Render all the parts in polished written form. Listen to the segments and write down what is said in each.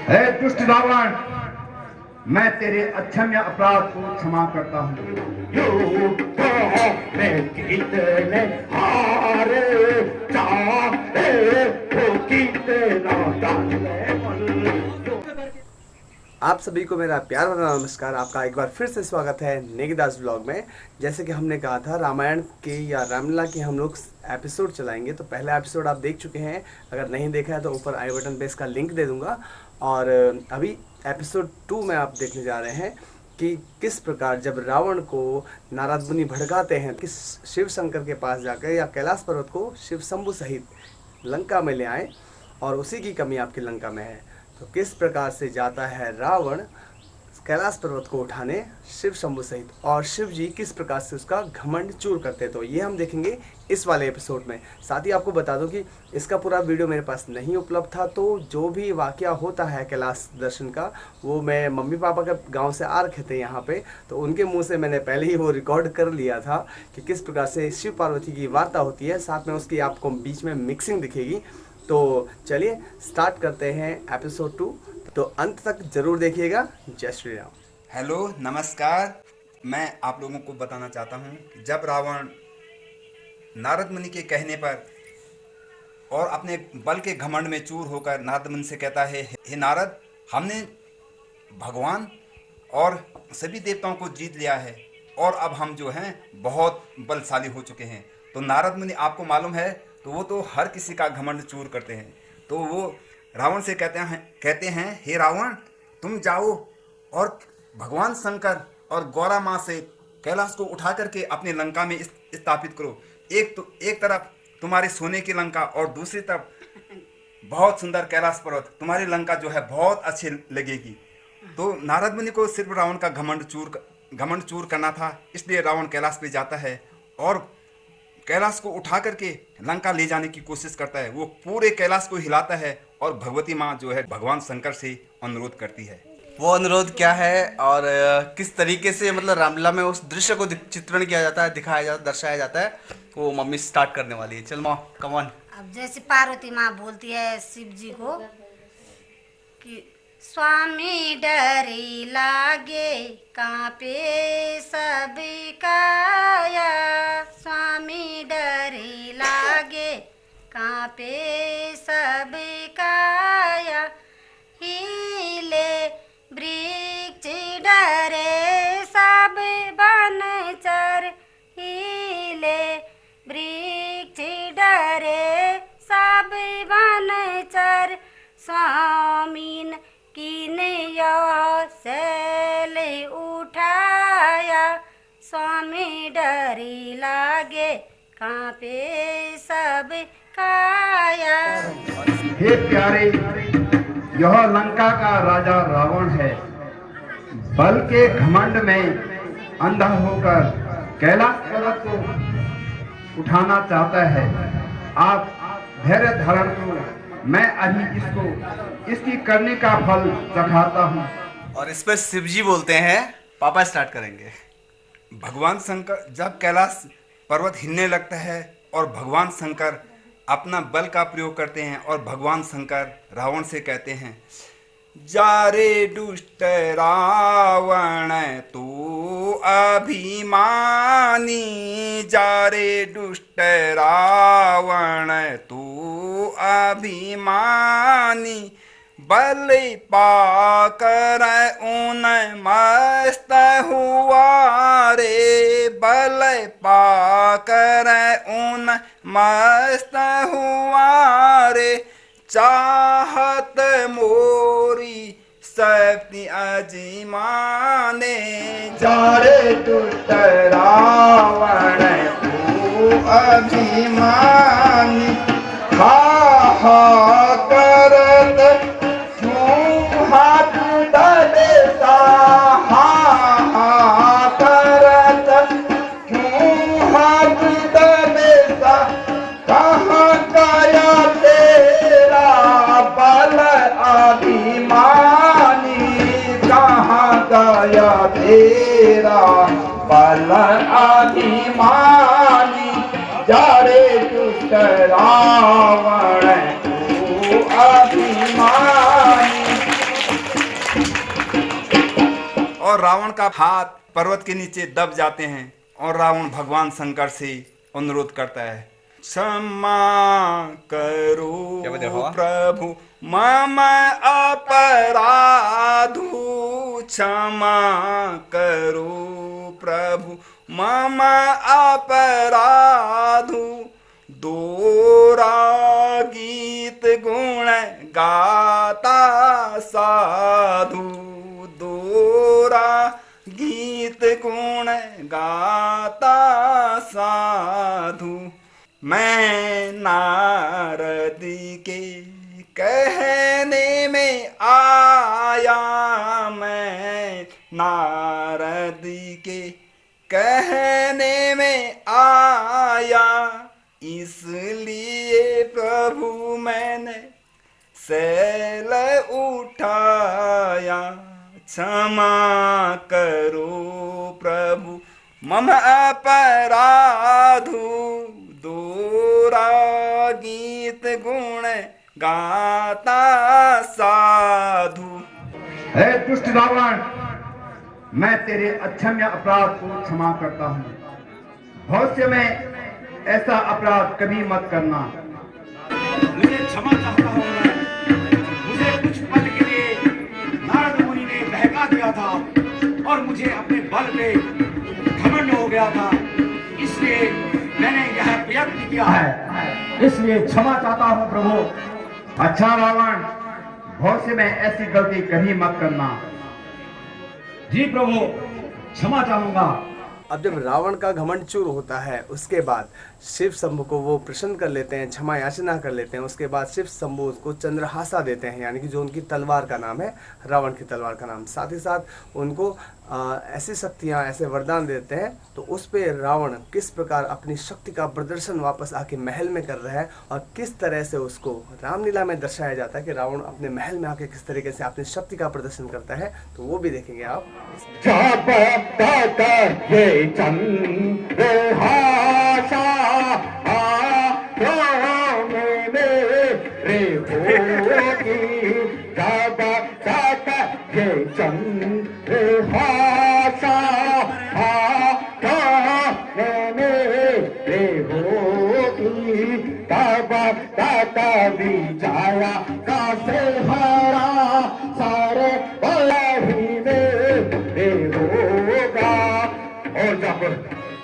हे दुष्ट रावण, मैं तेरे अक्षम्य अपराध को क्षमा करता हूँ। मैं कितने हारे चाहे हो कितना आप सभी को मेरा प्यार भरा नमस्कार। आपका एक बार फिर से स्वागत है नेगीदास व्लॉग में। जैसे कि हमने कहा था रामायण के या रामलीला के हम लोग एपिसोड चलाएंगे, तो पहला एपिसोड आप देख चुके हैं। अगर नहीं देखा है तो ऊपर आई बटन पे इसका लिंक दे दूंगा। और अभी एपिसोड 2 में आप देखने जा रहे हैं कि किस प्रकार जब रावण को नारद मुनि भड़काते हैं कि शिव शंकर के पास जाकर या कैलाश पर्वत को शिव शंभु सहित लंका में ले आए, और उसी की कमी आपकी लंका में है। तो किस प्रकार से जाता है रावण कैलाश पर्वत को उठाने शिव शंभु सहित, और शिव जी किस प्रकार से उसका घमंड चूर करते हैं, तो ये हम देखेंगे इस वाले एपिसोड में। साथ ही आपको बता दूं कि इसका पूरा वीडियो मेरे पास नहीं उपलब्ध था, तो जो भी वाकया होता है कैलाश दर्शन का वो मैं मम्मी पापा के गांव से आ रखे थे यहाँ पे, तो उनके मुंह से मैंने पहले ही वो रिकॉर्ड कर लिया था कि किस प्रकार से शिव पार्वती की वार्ता होती है। साथ में उसकी आपको बीच में मिक्सिंग दिखेगी। तो चलिए स्टार्ट करते हैं एपिसोड 2, तो अंत तक जरूर देखिएगा। जय श्री राम। हेलो नमस्कार। मैं आप लोगों को बताना चाहता हूँ कि जब रावण नारद मुनि के कहने पर और अपने बल के घमंड में चूर होकर नारद मुनि से कहता है, हे नारद, हमने भगवान और सभी देवताओं को जीत लिया है और अब हम जो हैं बहुत बलशाली हो चुके हैं। तो नारद मुनि आपको मालूम है, तो वो तो हर किसी का घमंड चूर करते हैं। तो वो रावण से कहते हैं हे रावण, तुम जाओ और भगवान शंकर और गौरा माँ से कैलाश को उठा करके अपने लंका में स्थापित करो। एक तरफ तुम्हारे सोने की लंका और दूसरी तरफ बहुत सुंदर कैलाश पर्वत, तुम्हारी लंका जो है बहुत अच्छी लगेगी। तो नारद मुनि को सिर्फ रावण का घमंड चूर करना था, इसलिए रावण कैलाश पे जाता है और कैलाश को उठा करके लंका ले जाने की कोशिश करता है। वो पूरे कैलाश को हिलाता है और भगवती माँ जो है भगवान शंकर से अनुरोध करती है। वो अनुरोध क्या है और किस तरीके से मतलब रामलीला में उस दृश्य को चित्रण किया जाता है, दिखाया जाता है, दर्शाया जाता है, वो मम्मी स्टार्ट करने वाली है। चल माँ, कम ऑन। अब जैसे पार्वती माँ बोलती है शिव जी को कि स्वामी डरी लागे कांपे सब काया, स्वामी डरी लागे कांपे सब काया, हिले वृक्ष डरे सब बनचर, हिले वृक्ष डरे सब बनचर, स्वामीन कीने शैल उठाया, स्वामी डरी लागे कांपे सब काया। हे प्यारे, यह लंका का राजा रावण है। बल के घमंड में अंधा होकर कैलाश पर्वत को उठाना चाहता है। आप धैर्य धारण करो, मैं अभी इसकी करने का फल चखाता हूँ। और इस पर शिव जी बोलते हैं, पापा स्टार्ट करेंगे। भगवान शंकर जब कैलाश पर्वत हिलने लगता है और भगवान शंकर अपना बल का प्रयोग करते हैं और भगवान शंकर रावण से कहते हैं, जा रे दुष्ट रावण तू अभिमानी, जा रे दुष्ट रावण तू अभिमानी, बल पाकर ऊन मस्त हुआ रे, बल पाकर ऊन मस्त हुआ रे, चाहत मोरी शक्ति अजीमाने, जा रे दुष्ट रावण तू अभिमानी, हा करत हाथ डलेता, हा करत हाथ डलेता, कहाँ गया तेरा बल अभिमानी, कहाँ गया तेरा बल अभिमानी, जा रे दुष्ट रावण तू अभिमानी, और रावण का हाथ पर्वत के नीचे दब जाते हैं और रावण भगवान शंकर से अनुरोध करता है, क्षमा करो प्रभु मम अपराधु, क्षमा करो प्रभु मम अपराधु, दोरा गीत गुण गाता साधु, दोरा गीत गुण गाता साधु। मैं नारदी के कहने में आया, मैं नारदी के कहने में आया, इसलिए प्रभु मैंने सैल उठाया, क्षमा करो प्रभु मम अपराधु, दोरा गीत गुण गाता साधु। हे दुष्ट रावण, मैं तेरे अक्षम्य अपराध को क्षमा करता हूँ। भविष्य में ऐसा अपराध कभी मत करना। मुझे क्षमा चाहता हूँ मैं। मुझे कुछ पल के लिए नारद मुनि ने बहका दिया था और मुझे अपने बल पे घमंड हो गया था, इसलिए मैंने यह प्रयत्न किया है, इसलिए क्षमा चाहता हूँ प्रभु। अच्छा रावण, भविष्य में ऐसी गलती कभी मत करना। जी प्रभु, क्षमा चाहूंगा। अब जब रावण का घमंड चूर होता है उसके बाद शिव शंभु को वो प्रसन्न कर लेते हैं, क्षमा याचना कर लेते हैं। उसके बाद शिव शंभु उसको चंद्रहासा देते हैं, यानी कि जो उनकी तलवार का नाम है, रावण की तलवार का नाम। साथ ही साथ उनको ऐसी शक्तियाँ, ऐसे वरदान देते हैं। तो उस पे रावण किस प्रकार अपनी शक्ति का प्रदर्शन वापस आके महल में कर रहा है और किस तरह से उसको रामलीला में दर्शाया जाता है कि रावण अपने महल में आके किस तरीके से अपनी शक्ति का प्रदर्शन करता है, तो वो भी देखेंगे आप।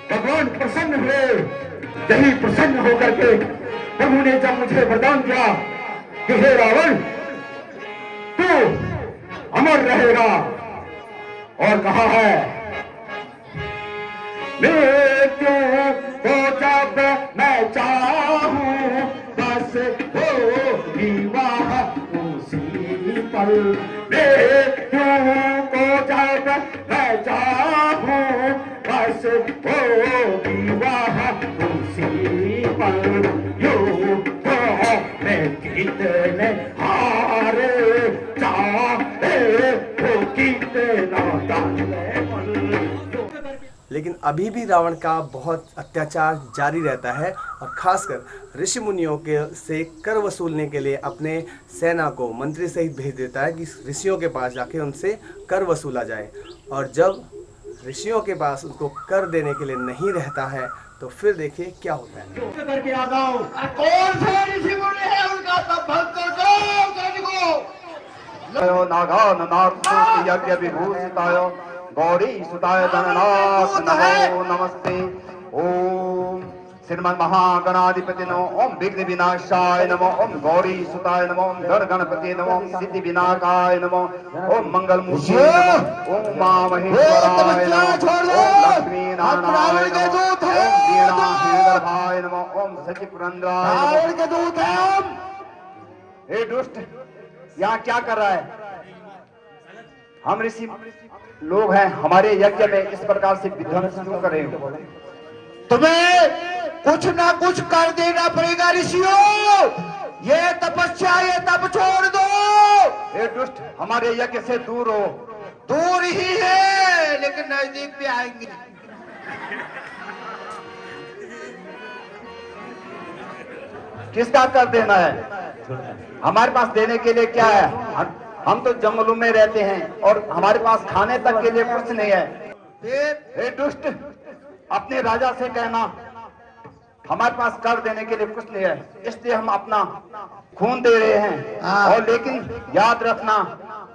भगवान प्रसन्न हुए। यही प्रसन्न होकर के प्रभु ने जब मुझे वरदान दिया कि हे रावण, तू अमर रहेगा, और कहा है मृत्यु को जब मैं चाहूं बस हो विवाह उसी पल, मृत्यु को जब मैं चाहूं बस हो विवाह उसी पल, युद्ध में कितने हारे चाहे हो कितना डाले। लेकिन अभी भी रावण का बहुत अत्याचार जारी रहता है और खासकर ऋषि मुनियों के से कर वसूलने के लिए अपने सेना को मंत्री सहित भेज देता है कि ऋषियों के पास जाके उनसे कर वसूला जाए। और जब ऋषियों के पास उनको कर देने के लिए नहीं रहता है तो फिर देखिए क्या होता है। करके आ जाओ, कौन से ऋषि मुनि है उनका तब भक्त कर दो को नागान नाथ यज्ञ विभूषिताय गौरी सुताय गणनाथ नमो नमस्ते। ओम श्रीमन महागणाधिपति नमो, ओम विघ्न विनाशाय नमो, ओम गौरी सुताय नमो, ओम गण गणपति नमो, ओम सिद्धि विनायकाय नमो, ओम मंगल मूर्ति नमो, ओम मां महेश्वराय नमो, ओम लक्ष्मी नारायणाय नमो, ओम वीणा हृदयाय नमो, ओम सचि पुरंदराय नमो। हे दुष्ट, यहाँ क्या कर रहा है? हम ऋषि लोग हैं, हमारे यज्ञ में इस प्रकार से विध्वंस क्यों कर रहे हो? तुम्हें कुछ ना कुछ कर देना पड़ेगा ऋषियों। ये तपस्या, ये तप छोड़ दो। हे दुष्ट, हमारे यज्ञ से दूर हो। दूर ही है लेकिन नजदीक भी आएंगे। किसका कर देना है? हमारे पास देने के लिए क्या है? हम तो जंगलों में रहते हैं और हमारे पास खाने तक के लिए कुछ नहीं है। हे दुष्ट, अपने राजा से कहना हमारे पास कर देने के लिए कुछ नहीं है, इसलिए हम अपना खून दे रहे हैं। और लेकिन याद रखना,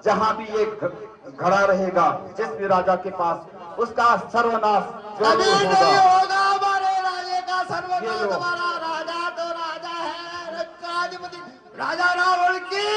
जहां भी ये घड़ा रहेगा जिस भी राजा के पास, उसका सर्वनाश कभी जरूर नहीं होगा। होगा हमारे राजे का सर्वनाश। हमारा राजा तो राजा है, राज्याधिपति राजा रावण की।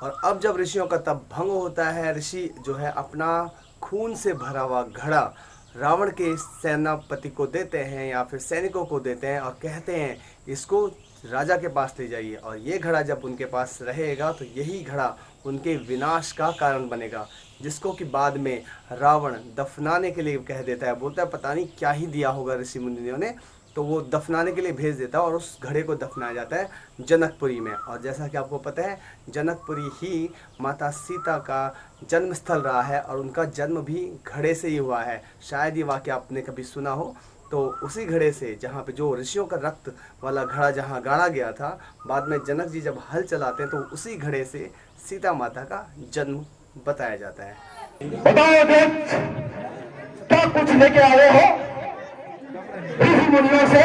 और अब जब ऋषियों का तप भंग होता है, ऋषि जो है अपना खून से भरा हुआ घड़ा रावण के सेनापति को देते हैं या फिर सैनिकों को देते हैं और कहते हैं इसको राजा के पास ले जाइए। और ये घड़ा जब उनके पास रहेगा तो यही घड़ा उनके विनाश का कारण बनेगा, जिसको कि बाद में रावण दफनाने के लिए कह देता है। बोलता है पता नहीं क्या ही दिया होगा ऋषि मुनियों ने, तो वो दफनाने के लिए भेज देता है और उस घड़े को दफनाया जाता है जनकपुरी में। और जैसा कि आपको पता है, जनकपुरी ही माता सीता का जन्म स्थल रहा है और उनका जन्म भी घड़े से ही हुआ है। शायद ये वाक़या आपने कभी सुना हो। तो उसी घड़े से, जहाँ पे जो ऋषियों का रक्त वाला घड़ा जहाँ गाड़ा गया था, बाद में जनक जी जब हल चलाते हैं तो उसी घड़े से सीता माता का जन्म बताया जाता है। बताओ देख, क्या कुछ लेके आए हो ऋषि मुनियों से?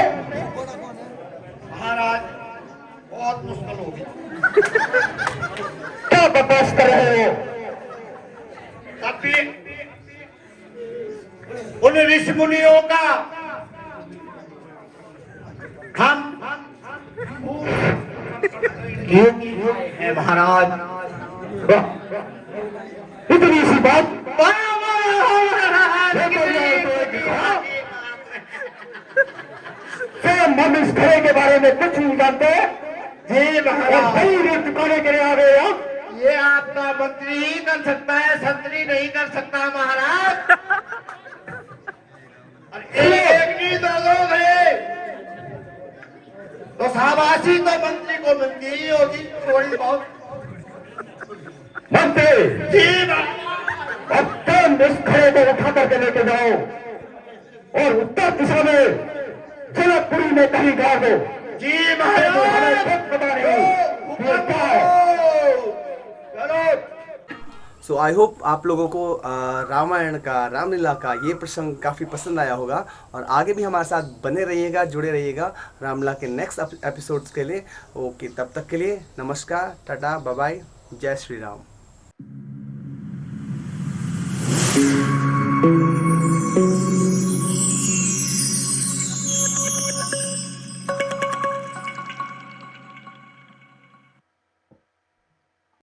महाराज बहुत मुश्किल हो गई। क्या बकवास कर रहे हो? तब भी उन ऋषि मुनियों का हम है महाराज। इतनी सी बात। हम इस घड़े के बारे में कुछ नहीं जानते। जी महाराज, चुकाने के लिए आ गए हो। ये आपका मंत्री ही कर सकता है, संतरी नहीं कर सकता महाराज। और एक नहीं दो है तो शाबाशी तो मंत्री को मिलती ही होगी थोड़ी बहुत। मंत्री जी अब तुम इस घड़े को उठा करके लेके जाओ और उत्तर दिशा में जनकपुरी में कहीं गाड़ दो। जी हमें महाराज, खुद पता नहीं ये क्या है। चलो। सो आई होप आप लोगों को रामायण का, रामलीला का ये प्रसंग काफ़ी पसंद आया होगा। और आगे भी हमारे साथ बने रहिएगा, जुड़े रहिएगा रामलीला के नेक्स्ट एपिसोड्स के लिए। ओके, तब तक के लिए नमस्कार, टाटा, बाय बाय, जय श्री राम।